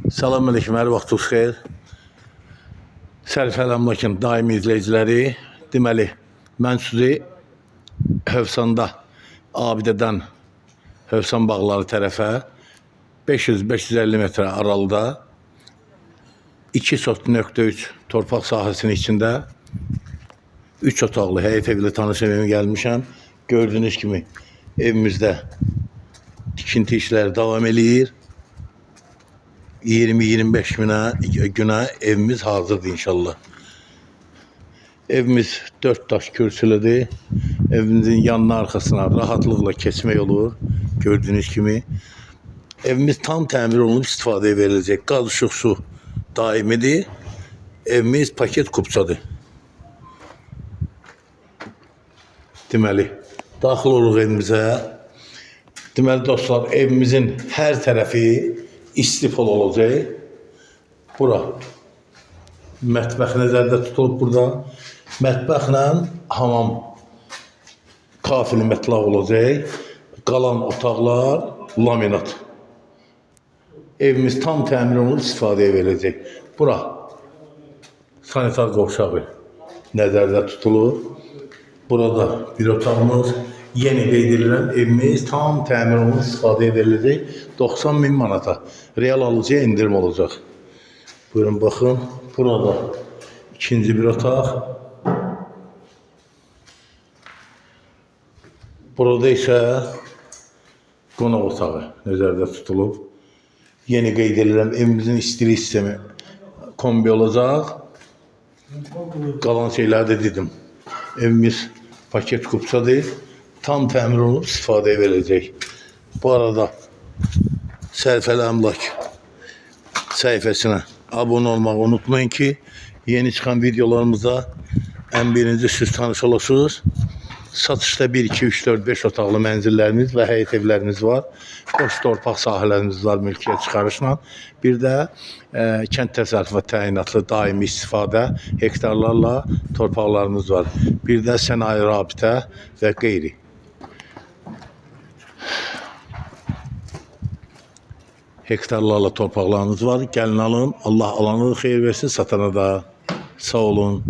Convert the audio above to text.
Selamünaleyküm, hər vaxtınız xeyir. Sərfəli Əmlakın daimi izləyiciləri, deməli, mən sizi Hövsanda, Abidədən Hövsan bağları tərəfə 500-550 metre aralıda 2.3 torpaq sahəsinin içində 3 otaqlı həyət evli tanış evime gəlmişəm. Gördüğünüz kimi evimizdə tikinti işləri davam eləyir. 20-25 günə evimiz hazırdır inşallah. Evimiz 4 daş kürsülüdür. Evimizin yanına arkasına rahatlıkla keçmək olur. Gördüğünüz kimi. Evimiz tam təmir olunub istifadəyə verilecek. Qaz, işıq, su daimidir. Evimiz paket kupçadır. Deməli, daxil oluq evimizə. Deməli dostlar, evimizin hər tərəfi istifol olacaq. Bura mətbəx nəzərdə tutulub burada. Mətbəxlə hamam kafili mətlaq olacaq. Qalan otaqlar laminat. Evimiz tam təmir olunub istifadəyə veriləcək. Bura sanitar qovşağı nəzərdə tutulur. Burada bir otağımız, yeni qeyd edirəm, evimiz tam təmir olunub istifadəyə veriləcək. 90.000 manata real alıcıya indirim olacaq. Buyurun baxın. Burada ikinci bir otaq. Burada isə qonaq otağı nəzərdə tutulub. Yeni qeyd edirəm, evimizin istilik sistemi kombi olacaq. Qalan şeyləri də dedim. Evimiz paket kupçadır. Tam təmir olunub istifadəyə veriləcək. Bu arada Sərfəli Əmlak səhifəsinə abunə olmağı unutmayın ki, yeni çıxan videolarımızda ən birinci siz tanış olasınız. Satışda 1, 2, 3, 4, 5 otaqlı mənzillərimiz və həyət evlərimiz var. Boş torpaq sahələrimiz var mülkiyyət çıxarışla. Bir də kənd təsərrüfatı təyinatlı daimi istifadə hektarlarla torpaqlarımız var. Bir də sənaye rabitə və qeyri. Hektarlarla torpaqlarımız var. Gəlin alın. Allah alanı xeyir versin, satana da. Sağ olun.